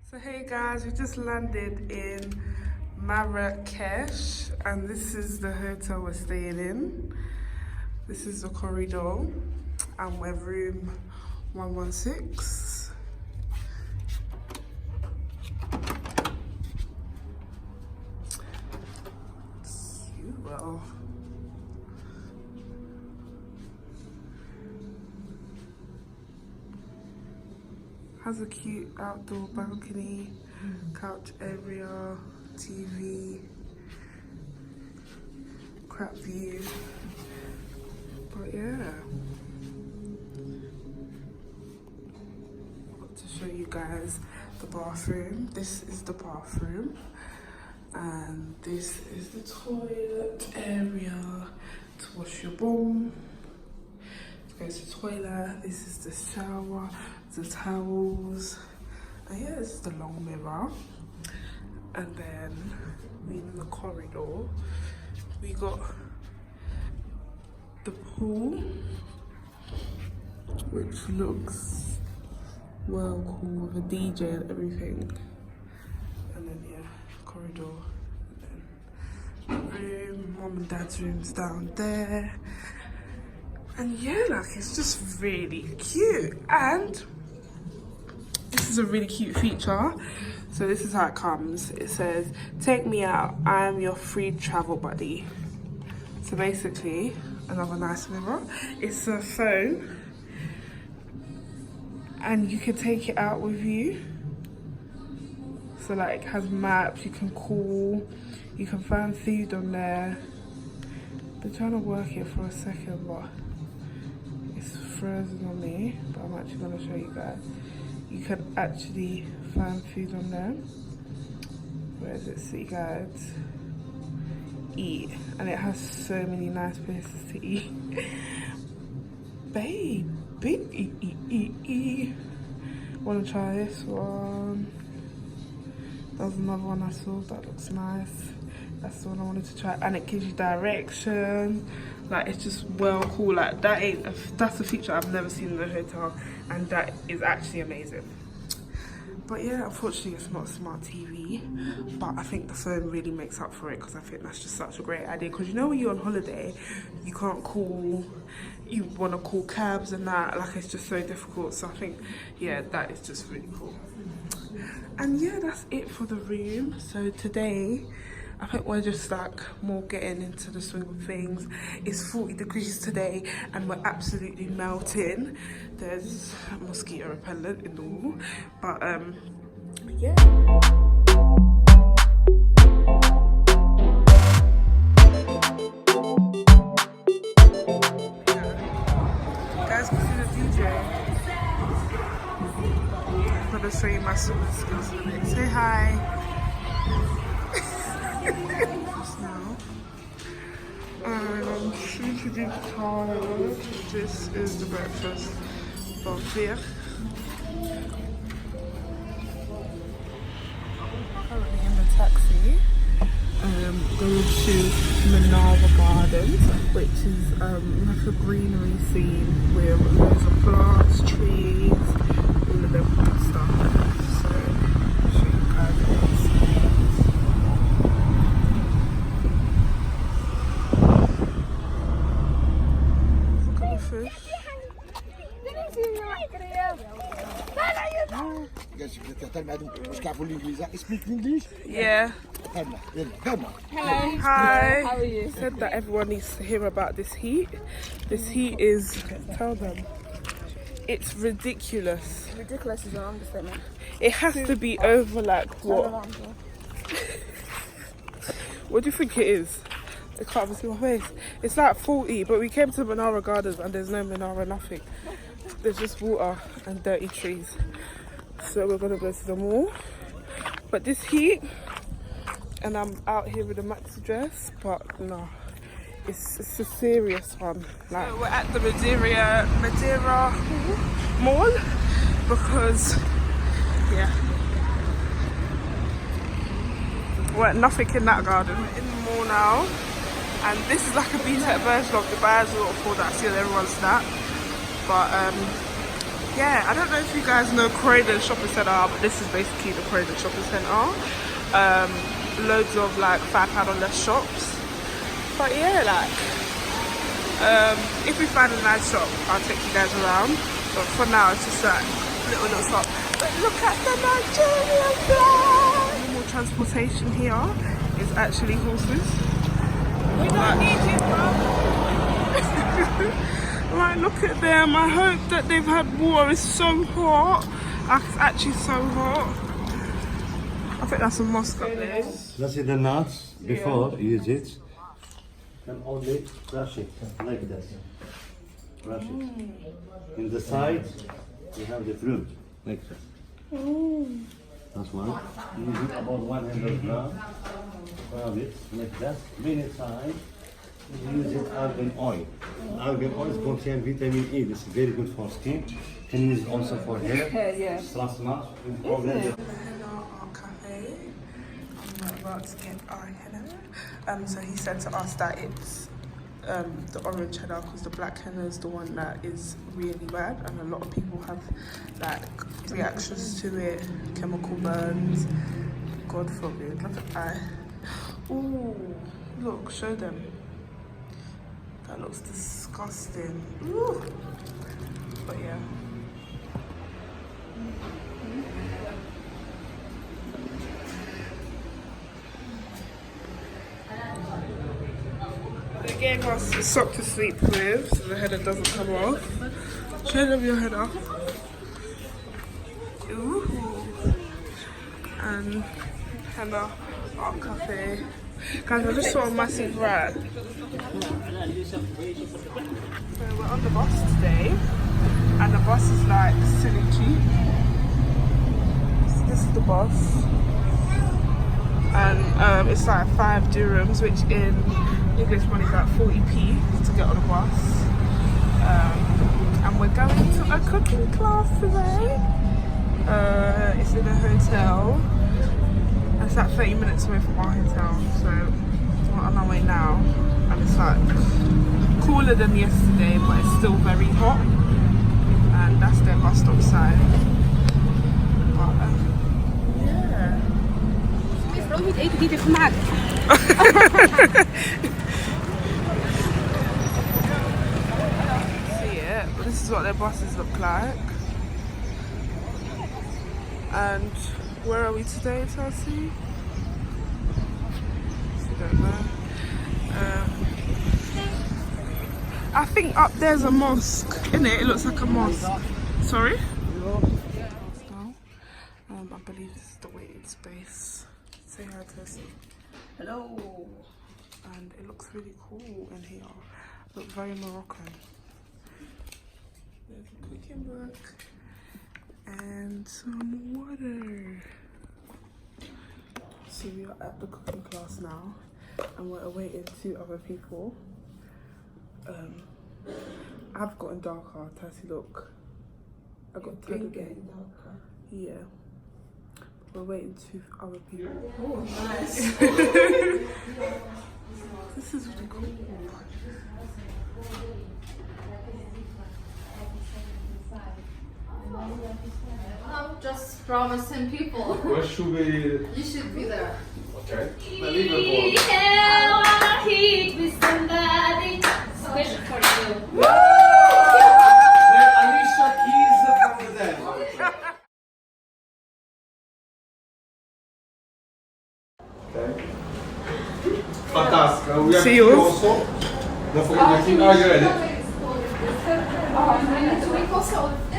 So hey guys, we just landed in Marrakesh and this is the hotel we're staying in. This is the corridor and we're room 116. Well, has a cute outdoor balcony, couch area, TV, crap view, but yeah. I've got to show you guys the bathroom. This is the bathroom and this is the toilet area to wash your bum. Go to the toilet, this is the shower, the towels, and yeah, this is the long mirror. And then in the corridor, we got the pool, which looks well cool with a DJ and everything. And then yeah, corridor, and then room, mom and dad's room's down there. And yeah, like it's just really cute. And this is a really cute feature. So this is how it comes. It says, "Take me out, I am your free travel buddy." So basically, another nice mirror. It's a phone and you can take it out with you. So like it has maps, you can call, you can find food on there. They're trying to work it for a second, but it's frozen on me, but I'm actually going to show you guys. You can actually find food on there. Where is it? So you guys eat, and it has so many nice places to eat. Baby, want to try this one? There's another one I saw that looks nice. That's the one I wanted to try, and it gives you direction. Like it's just well cool. Like that's a feature I've never seen in a hotel, and that is actually amazing. But yeah, unfortunately it's not a smart TV, but I think the phone really makes up for it, because I think that's just such a great idea. Because you know when you're on holiday, you can't call, you want to call cabs and that, like it's just so difficult. So I think yeah, that is just really cool. And yeah, that's it for the room. So today I think we're just like more getting into the swing of things. It's 40 degrees today and we're absolutely melting. There's mosquito repellent in the wall, but yeah. Guys, can see the DJ. I'm gonna show you my swimming skills in a bit. Say hi. I'm super tired. This is the breakfast buffet. Currently in the taxi, going to Menara Gardens, which is like a greenery scene with loads of plants, trees, all of them kind of stuff. So I'll show you guys. Yeah. Hello. Hi. How are you? Said that everyone needs to hear about this heat. This heat is, tell them, it's ridiculous. Ridiculous is an understatement. It has to be over like what? What do you think it is? I can't even see my face. It's like 40, but we came to Menara Gardens and there's no Menara, nothing. There's just water and dirty trees. So we're gonna go to the mall. But this heat, and I'm out here with a maxi dress, but no, it's a serious one. Like, so we're at the Madeira Mall because, yeah, we're at nothing in that garden. We're in the mall now. And this is like a B-Tech version of Dubai's waterfall that I see on everyone's snap. But yeah, I don't know if you guys know Croydon Shopping Centre, but this is basically the Croydon Shopping Centre. Loads of like £5 or less shops. But yeah, like, if we find a nice shop, I'll take you guys around. But for now, it's just like little shop. But look at the Nigerian flag! Normal transportation here is actually horses. We don't need you, bro. Right, look at them. I hope that they've had water. It's so hot. It's actually so hot. I think that's a mosque up there. That's it, the nuts. Before you use it, and only brush it like that. Brush it. In the side, you have the fruit like that. That's one. Use it about 100 grams. Rub it like that. Bring it side. Use it argan oil. Argan oil contains vitamin E. This is very good for skin. Can use also for hair. Yeah. Trust me. We're about to get our henna. So he said to us that it's the orange henna because the black henna is the one that is really bad, and a lot of people have like reactions to it, chemical burns. God forbid. Look at that. Ooh, look, show them. That looks disgusting. Ooh. But yeah. They gave us a sock to sleep with so the header doesn't come off. Show them your header. Ooh. And henna art cafe. Guys, I just saw a massive rat. So we're on the bus today, and the bus is like silly cheap. So this is the bus, and it's like 5 dirhams, which in English money is like 40p to get on the bus. And we're going to a cooking class today. It's in a hotel. It's like 30 minutes away from our hotel, so we're on our way now, and it's like cooler than yesterday, but it's still very hot, and that's their bus stop sign. But yeah. See it, but this is what their buses look like. And where are we today, Chelsea? I don't know. I think up there's a mosque, isn't it? It looks like a mosque. Sorry? I believe this is the waiting space. Say hi, Chelsea. Hello. And it looks really cool in here. Look very Moroccan. There's a cooking book. And some water. So we are at the cooking class now, and we're awaiting 2 other people. I've gotten darker. Tassie, look. I got tan again. Yeah. We're waiting 2 other people. Oh, nice. This is really cool. I'm just promising people. Where should we? You should be there. Okay. Yeah, wanna hit with somebody. Special for you. Alicia keys from there. Okay. Fantastic. We have See you. also. Don't forget the key. Are you ready? I need to wait also. No.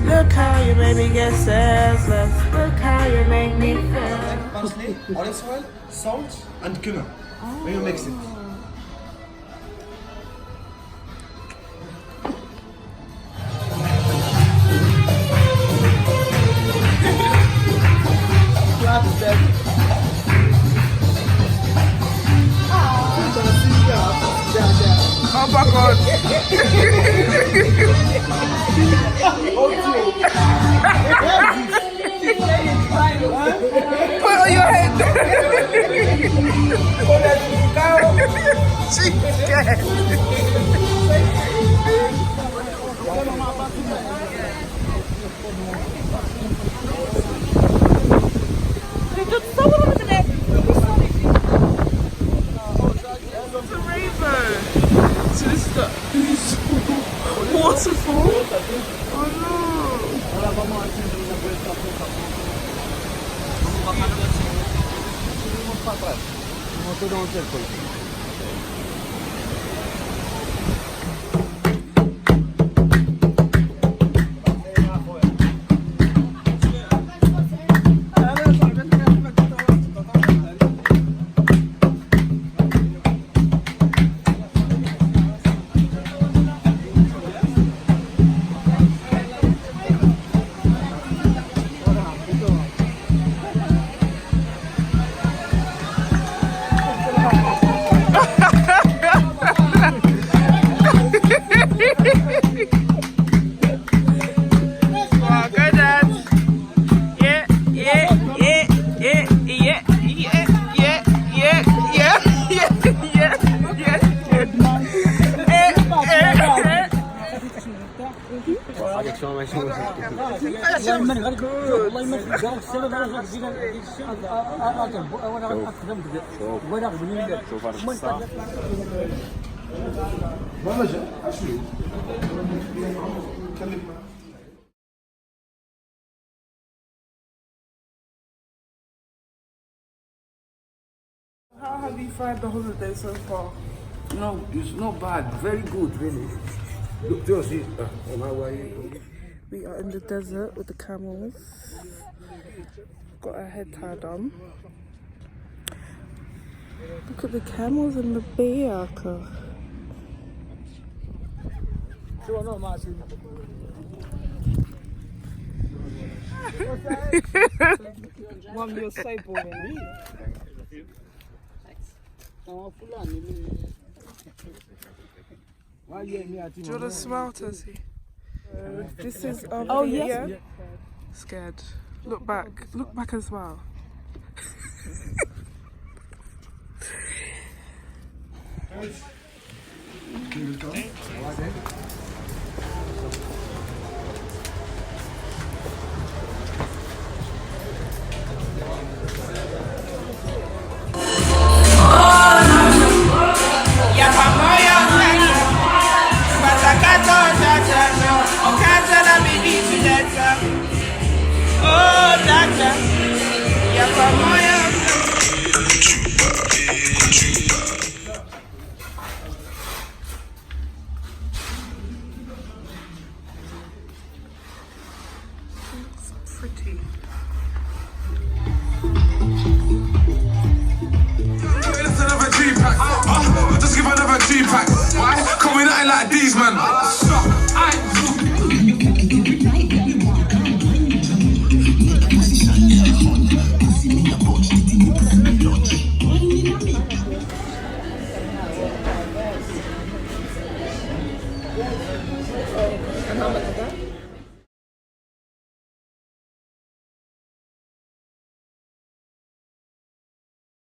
Look how you make me get senseless. Look how you make me feel. parsley, olive oil, salt, and cumin. When you mix it. Oh my god. Put on your head. She's scared. So this is the waterfall. Oh no. How have you found the holiday so far? No, it's not bad. Very good, really. Look, just see. On my way. We are in the desert with the camels. Got our head tied on. Look at the camels and the bear. Mom, you're so boring. Do you want to smile, Tessie? This is Oh, yes. yeah? Scared. Look back. Look back and smile. Pretty. Another G-pack. Just give another G-pack. Why? Cause we nothing like these, man. Stop.